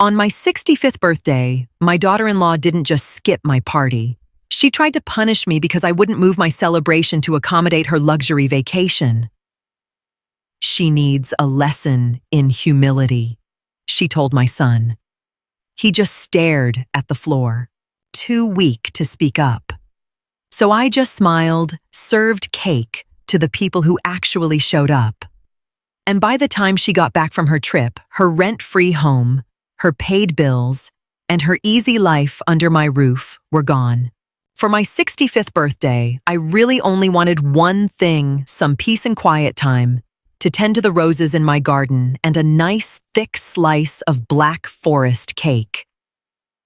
On my 65th birthday, my daughter-in-law didn't just skip my party. She tried to punish me because I wouldn't move my celebration to accommodate her luxury vacation. She needs a lesson in humility, she told my son. He just stared at the floor, too weak to speak up. So I just smiled, served cake to the people who actually showed up. And by the time she got back from her trip, her rent-free home, her paid bills, and her easy life under my roof were gone. For my 65th birthday, I really only wanted one thing, some peace and quiet time, to tend to the roses in my garden and a nice, thick slice of Black Forest cake.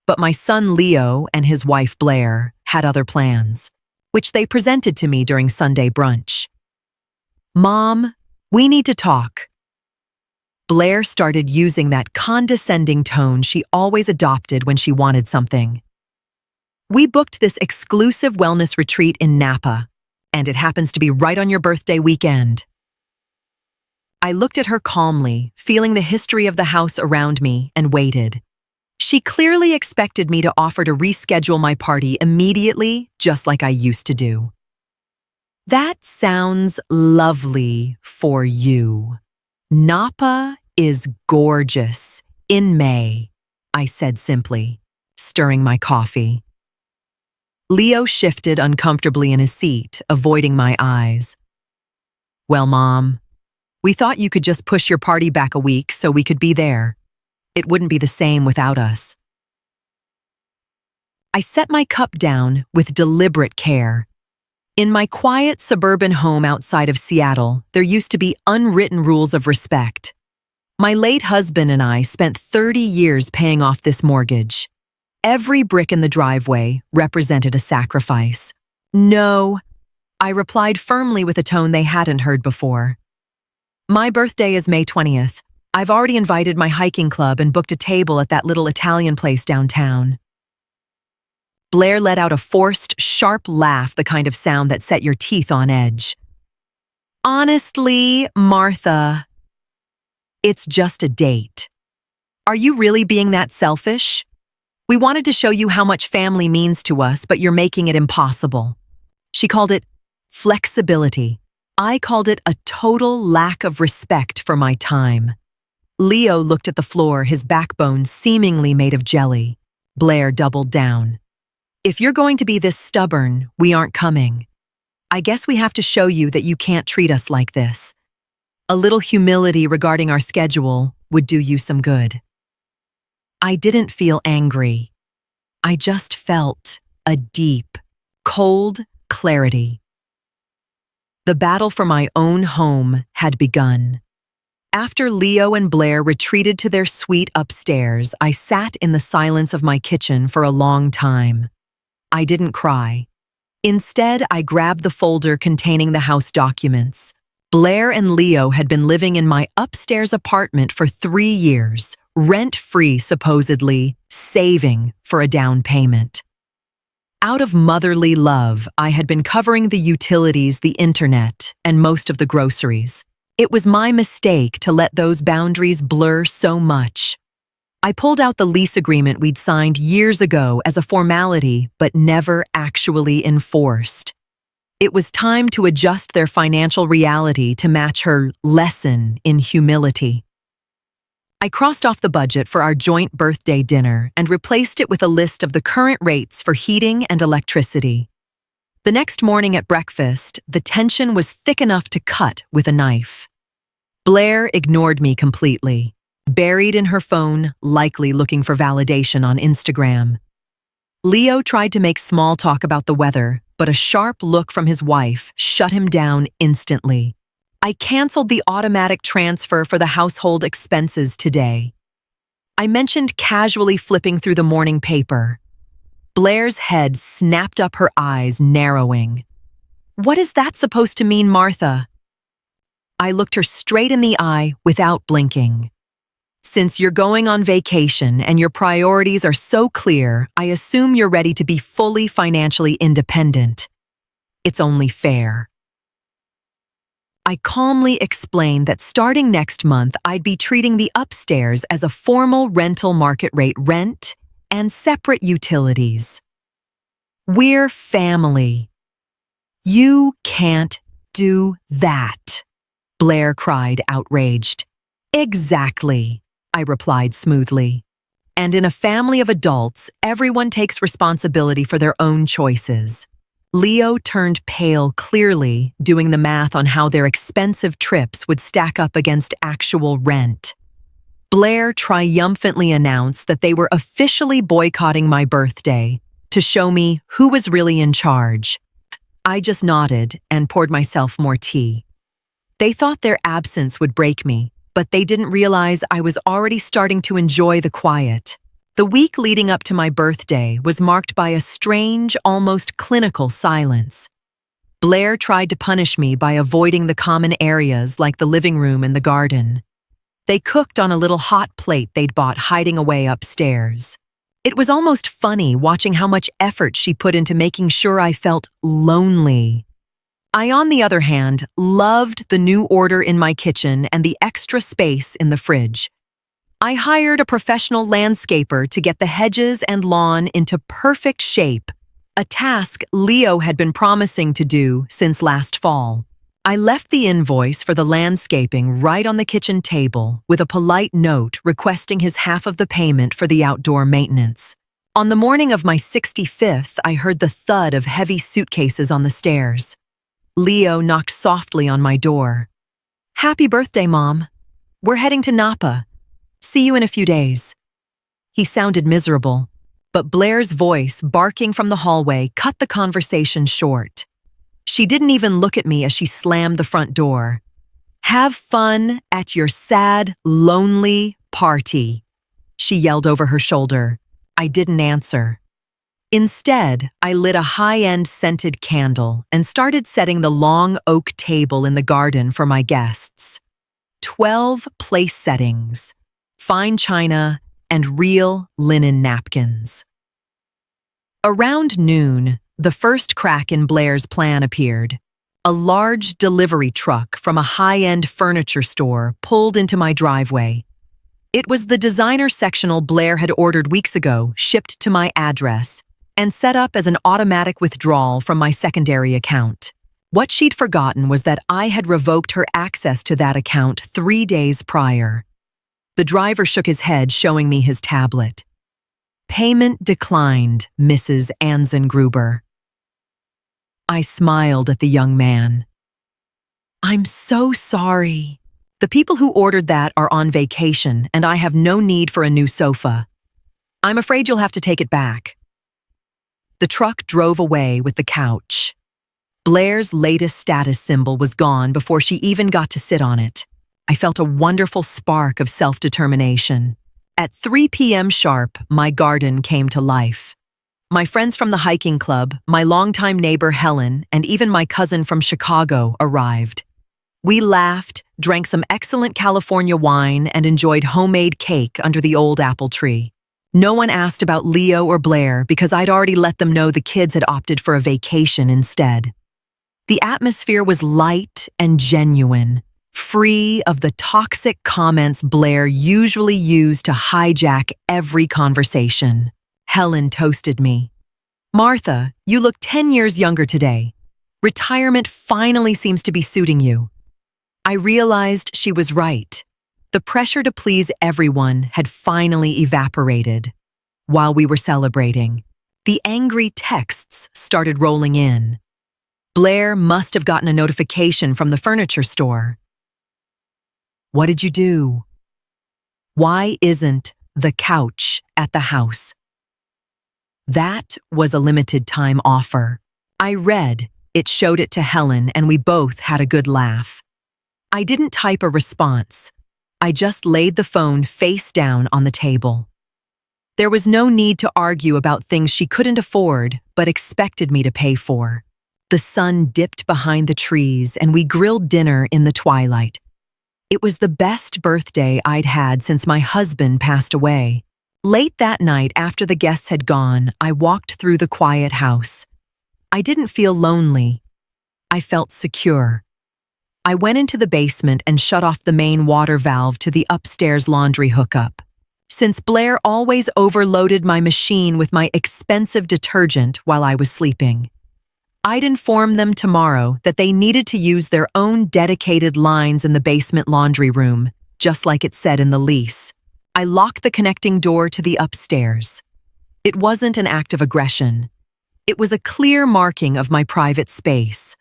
But my son Leo and his wife Blair had other plans, which they presented to me during Sunday brunch. "Mom, we need to talk." Blair started using that condescending tone she always adopted when she wanted something. "We booked this exclusive wellness retreat in Napa, and it happens to be right on your birthday weekend." I looked at her calmly, feeling the history of the house around me, and waited. She clearly expected me to offer to reschedule my party immediately, just like I used to do. "That sounds lovely for you. Napa is gorgeous in May," I said simply, stirring my coffee. Leo shifted uncomfortably in his seat, avoiding my eyes. "Well, Mom, we thought you could just push your party back a week so we could be there. It wouldn't be the same without us." I set my cup down with deliberate care. In my quiet suburban home outside of Seattle, there used to be unwritten rules of respect. My late husband and I spent 30 years paying off this mortgage. Every brick in the driveway represented a sacrifice. "No," I replied firmly with a tone they hadn't heard before. "My birthday is May 20th. I've already invited my hiking club and booked a table at that little Italian place downtown." Blair let out a forced, sharp laugh, the kind of sound that set your teeth on edge. "Honestly, Martha, it's just a date. Are you really being that selfish? We wanted to show you how much family means to us, but you're making it impossible." She called it flexibility. I called it a total lack of respect for my time. Leo looked at the floor, his backbone seemingly made of jelly. Blair doubled down. "If you're going to be this stubborn, we aren't coming. I guess we have to show you that you can't treat us like this. A little humility regarding our schedule would do you some good." I didn't feel angry. I just felt a deep, cold clarity. The battle for my own home had begun. After Leo and Blair retreated to their suite upstairs, I sat in the silence of my kitchen for a long time. I didn't cry. Instead, I grabbed the folder containing the house documents. Blair and Leo had been living in my upstairs apartment for 3 years, rent-free supposedly, saving for a down payment. Out of motherly love, I had been covering the utilities, the internet, and most of the groceries. It was my mistake to let those boundaries blur so much. I pulled out the lease agreement we'd signed years ago as a formality, but never actually enforced. It was time to adjust their financial reality to match her lesson in humility. I crossed off the budget for our joint birthday dinner and replaced it with a list of the current rates for heating and electricity. The next morning at breakfast, the tension was thick enough to cut with a knife. Blair ignored me completely, buried in her phone, likely looking for validation on Instagram. Leo tried to make small talk about the weather, but a sharp look from his wife shut him down instantly. I canceled the automatic transfer for the household expenses today. I mentioned casually flipping through the morning paper. Blair's head snapped up, her eyes narrowing. "What is that supposed to mean, Martha?" I looked her straight in the eye without blinking. "Since you're going on vacation and your priorities are so clear, I assume you're ready to be fully financially independent. It's only fair." I calmly explained that starting next month, I'd be treating the upstairs as a formal rental market rate rent and separate utilities. We're family. You can't do that, Blair cried, outraged. Exactly, I replied smoothly. And in a family of adults, everyone takes responsibility for their own choices. Leo turned pale, clearly doing the math on how their expensive trips would stack up against actual rent. Blair triumphantly announced that they were officially boycotting my birthday to show me who was really in charge. I just nodded and poured myself more tea. They thought their absence would break me, but they didn't realize I was already starting to enjoy the quiet. The week leading up to my birthday was marked by a strange, almost clinical silence. Blair tried to punish me by avoiding the common areas like the living room and the garden. They cooked on a little hot plate they'd bought hiding away upstairs. It was almost funny watching how much effort she put into making sure I felt lonely. I, on the other hand, loved the new order in my kitchen and the extra space in the fridge. I hired a professional landscaper to get the hedges and lawn into perfect shape, a task Leo had been promising to do since last fall. I left the invoice for the landscaping right on the kitchen table with a polite note requesting his half of the payment for the outdoor maintenance. On the morning of my 65th, I heard the thud of heavy suitcases on the stairs. Leo knocked softly on my door. "Happy birthday, Mom. We're heading to Napa. See you in a few days." He sounded miserable, but Blair's voice, barking from the hallway, cut the conversation short. She didn't even look at me as she slammed the front door. "Have fun at your sad, lonely party," she yelled over her shoulder. I didn't answer. Instead, I lit a high-end scented candle and started setting the long oak table in the garden for my guests. 12 place settings, fine china, and real linen napkins. Around noon, the first crack in Blair's plan appeared. A large delivery truck from a high-end furniture store pulled into my driveway. It was the designer sectional Blair had ordered weeks ago, shipped to my address, and set up as an automatic withdrawal from my secondary account. What she'd forgotten was that I had revoked her access to that account 3 days prior. The driver shook his head, showing me his tablet. "Payment declined, Mrs. Anzengruber." I smiled at the young man. "I'm so sorry. The people who ordered that are on vacation, and I have no need for a new sofa. I'm afraid you'll have to take it back." The truck drove away with the couch. Blair's latest status symbol was gone before she even got to sit on it. I felt a wonderful spark of self-determination. At 3 p.m. sharp, my garden came to life. My friends from the hiking club, my longtime neighbor Helen, and even my cousin from Chicago arrived. We laughed, drank some excellent California wine, and enjoyed homemade cake under the old apple tree. No one asked about Leo or Blair because I'd already let them know the kids had opted for a vacation instead. The atmosphere was light and genuine, free of the toxic comments Blair usually used to hijack every conversation. Helen toasted me. "Martha, you look 10 years younger today. Retirement finally seems to be suiting you." I realized she was right. The pressure to please everyone had finally evaporated. While we were celebrating, the angry texts started rolling in. Blair must have gotten a notification from the furniture store. "What did you do? Why isn't the couch at the house?" That was a limited time offer. I read, it showed it to Helen, and we both had a good laugh. I didn't type a response. I just laid the phone face down on the table. There was no need to argue about things she couldn't afford but expected me to pay for. The sun dipped behind the trees and we grilled dinner in the twilight. It was the best birthday I'd had since my husband passed away. Late that night, after the guests had gone, I walked through the quiet house. I didn't feel lonely. I felt secure. I went into the basement and shut off the main water valve to the upstairs laundry hookup. Since Blair always overloaded my machine with my expensive detergent while I was sleeping, I'd inform them tomorrow that they needed to use their own dedicated lines in the basement laundry room, just like it said in the lease. I locked the connecting door to the upstairs. It wasn't an act of aggression. It was a clear marking of my private space.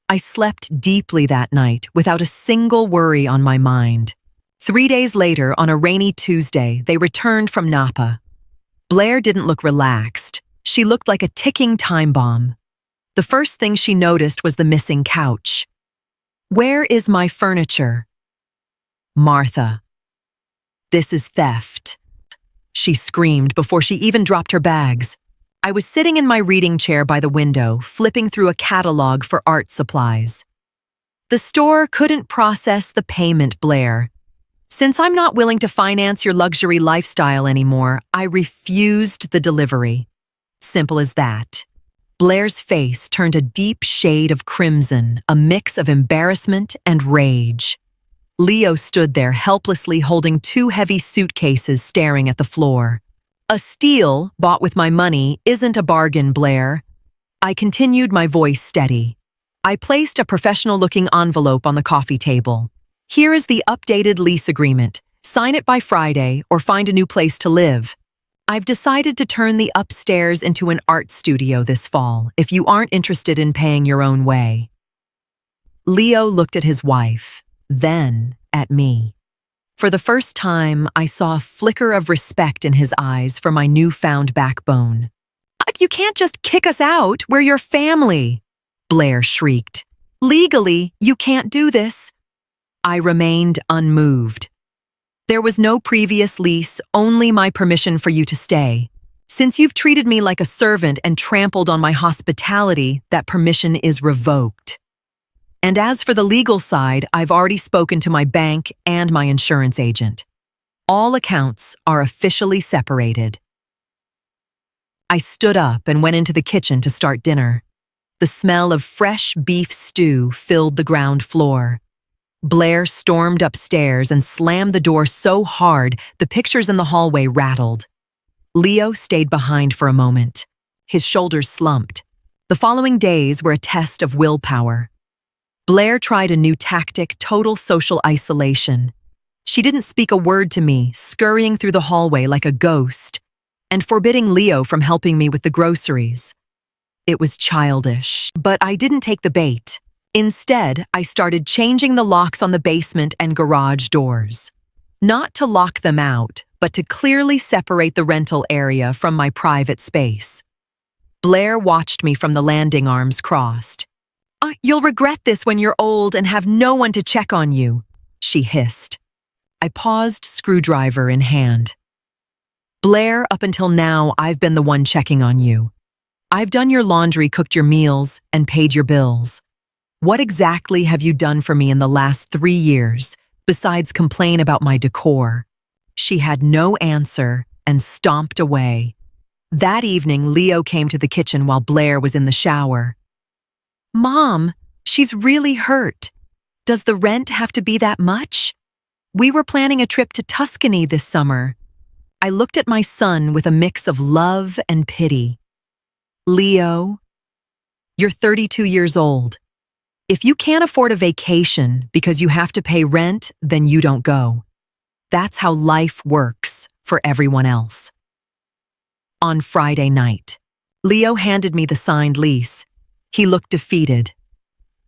I slept deeply that night without a single worry on my mind. 3 days later, on a rainy Tuesday, they returned from Napa. Blair didn't look relaxed. She looked like a ticking time bomb. The first thing she noticed was the missing couch. "Where is my furniture?" "Martha, this is theft," she screamed before she even dropped her bags. I was sitting in my reading chair by the window, flipping through a catalog for art supplies. "The store couldn't process the payment, Blair. Since I'm not willing to finance your luxury lifestyle anymore, I refused the delivery. Simple as that." Blair's face turned a deep shade of crimson, a mix of embarrassment and rage. Leo stood there helplessly holding 2 heavy suitcases staring at the floor. "A steal, bought with my money, isn't a bargain, Blair." I continued, my voice steady. I placed a professional-looking envelope on the coffee table. "Here is the updated lease agreement. Sign it by Friday or find a new place to live. I've decided to turn the upstairs into an art studio this fall, if you aren't interested in paying your own way." Leo looked at his wife, then at me. For the first time, I saw a flicker of respect in his eyes for my newfound backbone. "You can't just kick us out. We're your family," Blair shrieked. "Legally, you can't do this." I remained unmoved. "There was no previous lease, only my permission for you to stay. Since you've treated me like a servant and trampled on my hospitality, that permission is revoked. And as for the legal side, I've already spoken to my bank and my insurance agent. All accounts are officially separated." I stood up and went into the kitchen to start dinner. The smell of fresh beef stew filled the ground floor. Blair stormed upstairs and slammed the door so hard the pictures in the hallway rattled. Leo stayed behind for a moment. His shoulders slumped. The following days were a test of willpower. Blair tried a new tactic, total social isolation. She didn't speak a word to me, scurrying through the hallway like a ghost, and forbidding Leo from helping me with the groceries. It was childish, but I didn't take the bait. Instead, I started changing the locks on the basement and garage doors. Not to lock them out, but to clearly separate the rental area from my private space. Blair watched me from the landing, arms crossed. "You'll regret this when you're old and have no one to check on you," she hissed. I paused, screwdriver in hand. "Blair, up until now, I've been the one checking on you. I've done your laundry, cooked your meals, and paid your bills. What exactly have you done for me in the last 3 years, besides complain about my decor?" She had no answer and stomped away. That evening, Leo came to the kitchen while Blair was in the shower. "Mom, she's really hurt. Does the rent have to be that much? We were planning a trip to Tuscany this summer." I looked at my son with a mix of love and pity. "Leo, you're 32 years old. If you can't afford a vacation because you have to pay rent, then you don't go. That's how life works for everyone else." On Friday night, Leo handed me the signed lease. He looked defeated.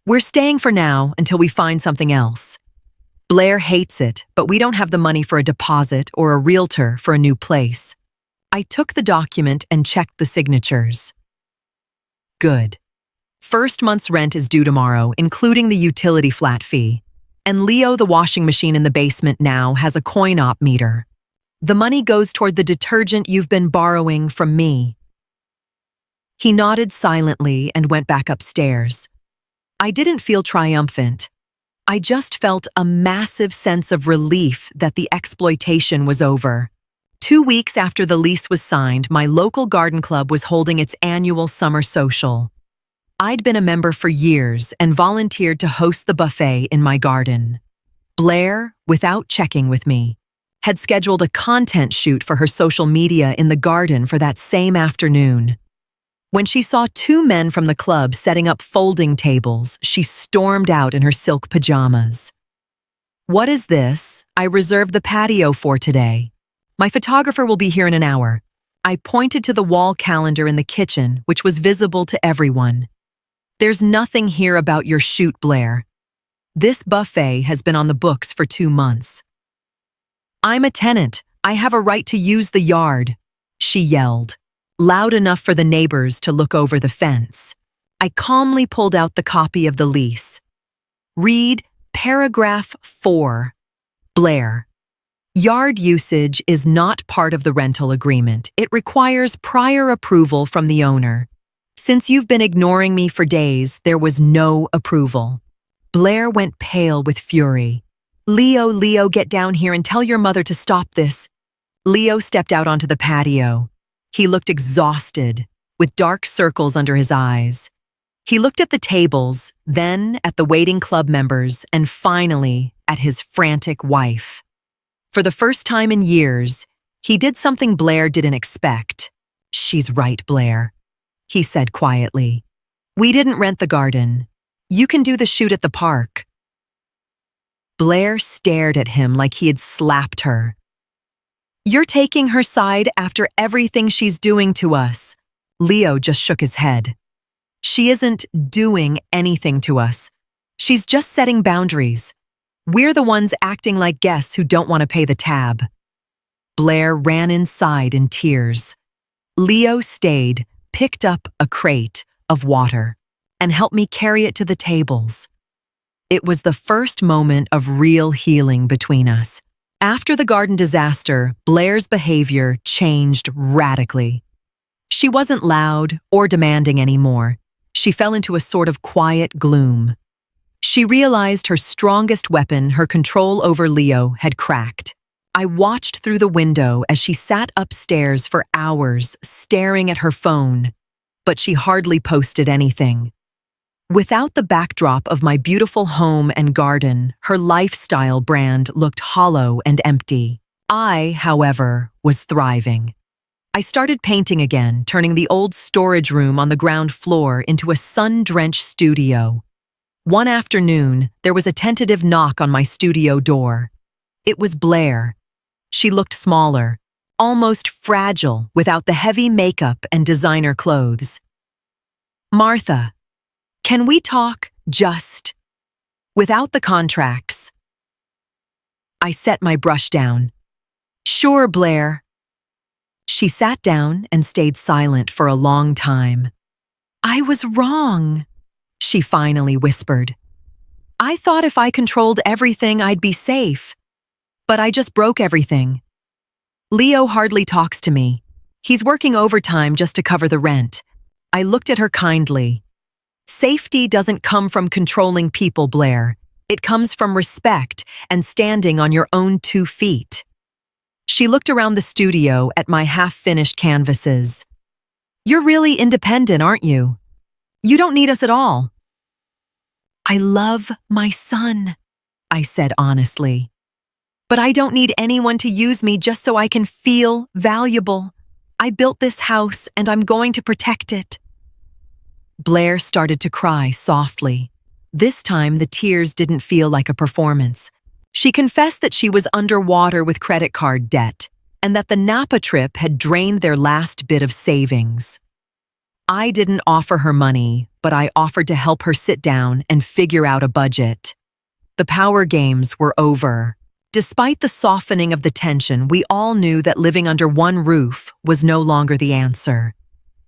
"We're staying for now until we find something else. Blair hates it, but we don't have the money for a deposit or a realtor for a new place." I took the document and checked the signatures. Good. First month's rent is due tomorrow, including the utility flat fee. And Leo, the washing machine in the basement now, has a coin-op meter. The money goes toward the detergent you've been borrowing from me. He nodded silently and went back upstairs. I didn't feel triumphant. I just felt a massive sense of relief that the exploitation was over. 2 weeks after the lease was signed, my local garden club was holding its annual summer social. I'd been a member for years and volunteered to host the buffet in my garden. Blair, without checking with me, had scheduled a content shoot for her social media in the garden for that same afternoon. When she saw two men from the club setting up folding tables, she stormed out in her silk pajamas. "What is this? I reserved the patio for today. My photographer will be here in an hour." I pointed to the wall calendar in the kitchen, which was visible to everyone. "There's nothing here about your shoot, Blair. This buffet has been on the books for 2 months." "I'm a tenant. I have a right to use the yard," she yelled, loud enough for the neighbors to look over the fence. I calmly pulled out the copy of the lease. "Read paragraph 4. Blair. Yard usage is not part of the rental agreement. It requires prior approval from the owner. Since you've been ignoring me for days, there was no approval." Blair went pale with fury. Leo, get down here and tell your mother to stop this." Leo stepped out onto the patio. He looked exhausted, with dark circles under his eyes. He looked at the tables, then at the waiting club members, and finally at his frantic wife. For the first time in years, he did something Blair didn't expect. "She's right, Blair," he said quietly. "We didn't rent the garden. You can do the shoot at the park." Blair stared at him like he had slapped her. "You're taking her side after everything she's doing to us." Leo just shook his head. "She isn't doing anything to us. She's just setting boundaries. We're the ones acting like guests who don't want to pay the tab." Blair ran inside in tears. Leo stayed, picked up a crate of water, and helped me carry it to the tables. It was the first moment of real healing between us. After the garden disaster, Blair's behavior changed radically. She wasn't loud or demanding anymore. She fell into a sort of quiet gloom. She realized her strongest weapon, her control over Leo, had cracked. I watched through the window as she sat upstairs for hours, staring at her phone, but she hardly posted anything. Without the backdrop of my beautiful home and garden, her lifestyle brand looked hollow and empty. I, however, was thriving. I started painting again, turning the old storage room on the ground floor into a sun-drenched studio. One afternoon, there was a tentative knock on my studio door. It was Blair. She looked smaller, almost fragile without the heavy makeup and designer clothes. "Martha, can we talk just without the contracts?" I set my brush down. "Sure, Blair." She sat down and stayed silent for a long time. "I was wrong," she finally whispered. "I thought if I controlled everything, I'd be safe. But I just broke everything. Leo hardly talks to me. He's working overtime just to cover the rent." I looked at her kindly. "Safety doesn't come from controlling people, Blair. It comes from respect and standing on your own 2 feet." She looked around the studio at my half-finished canvases. "You're really independent, aren't you? You don't need us at all." "I love my son," I said honestly. "But I don't need anyone to use me just so I can feel valuable. I built this house and I'm going to protect it." Blair started to cry softly. This time, the tears didn't feel like a performance. She confessed that she was underwater with credit card debt and that the Napa trip had drained their last bit of savings. I didn't offer her money, but I offered to help her sit down and figure out a budget. The power games were over. Despite the softening of the tension, we all knew that living under one roof was no longer the answer.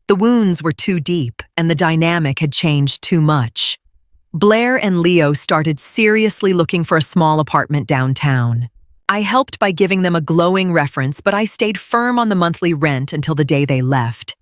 The wounds were too deep, and the dynamic had changed too much. Blair and Leo started seriously looking for a small apartment downtown. I helped by giving them a glowing reference, but I stayed firm on the monthly rent until the day they left.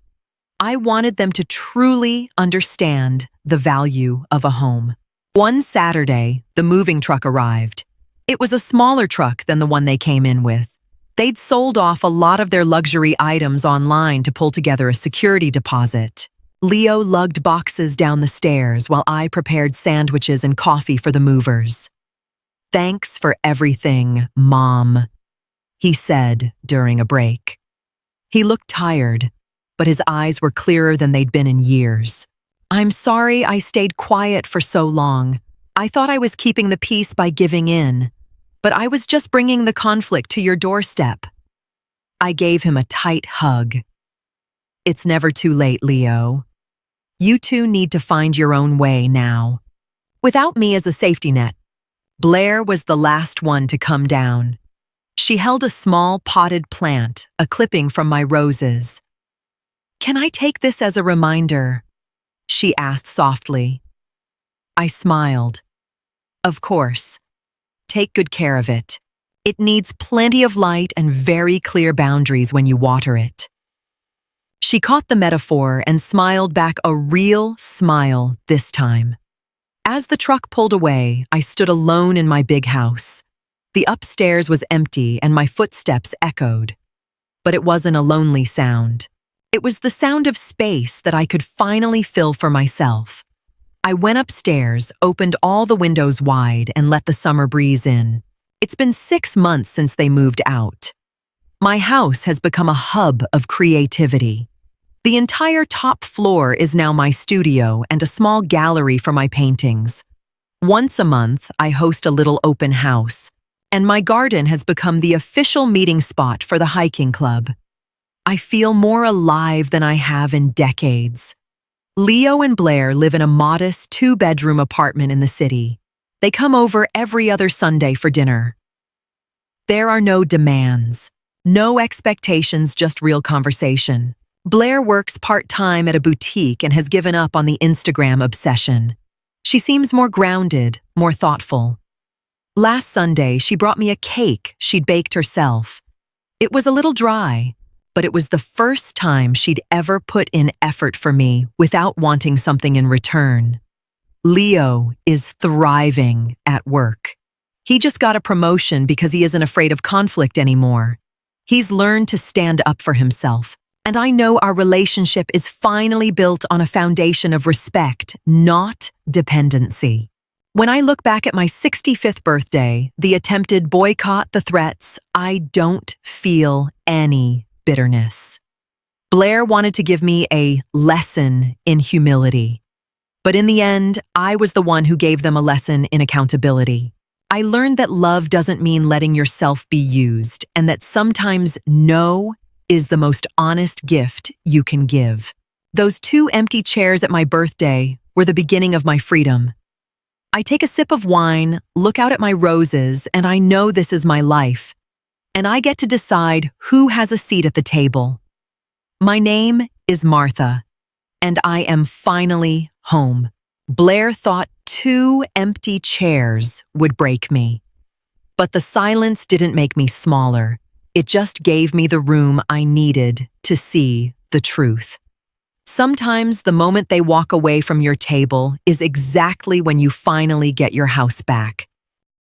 I wanted them to truly understand the value of a home. One Saturday, the moving truck arrived. It was a smaller truck than the one they came in with. They'd sold off a lot of their luxury items online to pull together a security deposit. Leo lugged boxes down the stairs while I prepared sandwiches and coffee for the movers. "Thanks for everything, Mom," he said during a break. He looked tired, but his eyes were clearer than they'd been in years. "I'm sorry I stayed quiet for so long. I thought I was keeping the peace by giving in, but I was just bringing the conflict to your doorstep." I gave him a tight hug. "It's never too late, Leo. You two need to find your own way now." Without me as a safety net, Blair was the last one to come down. She held a small potted plant, a clipping from my roses. "Can I take this as a reminder?" she asked softly. I smiled. "Of course. Take good care of it. It needs plenty of light and very clear boundaries when you water it." She caught the metaphor and smiled back, a real smile this time. As the truck pulled away, I stood alone in my big house. The upstairs was empty and my footsteps echoed. But it wasn't a lonely sound. It was the sound of space that I could finally fill for myself. I went upstairs, opened all the windows wide, and let the summer breeze in. It's been 6 months since they moved out. My house has become a hub of creativity. The entire top floor is now my studio and a small gallery for my paintings. Once a month, I host a little open house, and my garden has become the official meeting spot for the hiking club. I feel more alive than I have in decades. Leo and Blair live in a modest 2-bedroom apartment in the city. They come over every other Sunday for dinner. There are no demands, no expectations, just real conversation. Blair works part-time at a boutique and has given up on the Instagram obsession. She seems more grounded, more thoughtful. Last Sunday, she brought me a cake she'd baked herself. It was a little dry, but it was the first time she'd ever put in effort for me without wanting something in return. Leo is thriving at work. He just got a promotion because he isn't afraid of conflict anymore. He's learned to stand up for himself. And I know our relationship is finally built on a foundation of respect, not dependency. When I look back at my 65th birthday, the attempted boycott, the threats, I don't feel any bitterness. Blair wanted to give me a lesson in humility. But in the end, I was the one who gave them a lesson in accountability. I learned that love doesn't mean letting yourself be used, and that sometimes no is the most honest gift you can give. Those 2 empty chairs at my birthday were the beginning of my freedom. I take a sip of wine, look out at my roses, and I know this is my life. And I get to decide who has a seat at the table. My name is Martha, and I am finally home. Blair thought 2 empty chairs would break me. But the silence didn't make me smaller. It just gave me the room I needed to see the truth. Sometimes the moment they walk away from your table is exactly when you finally get your house back.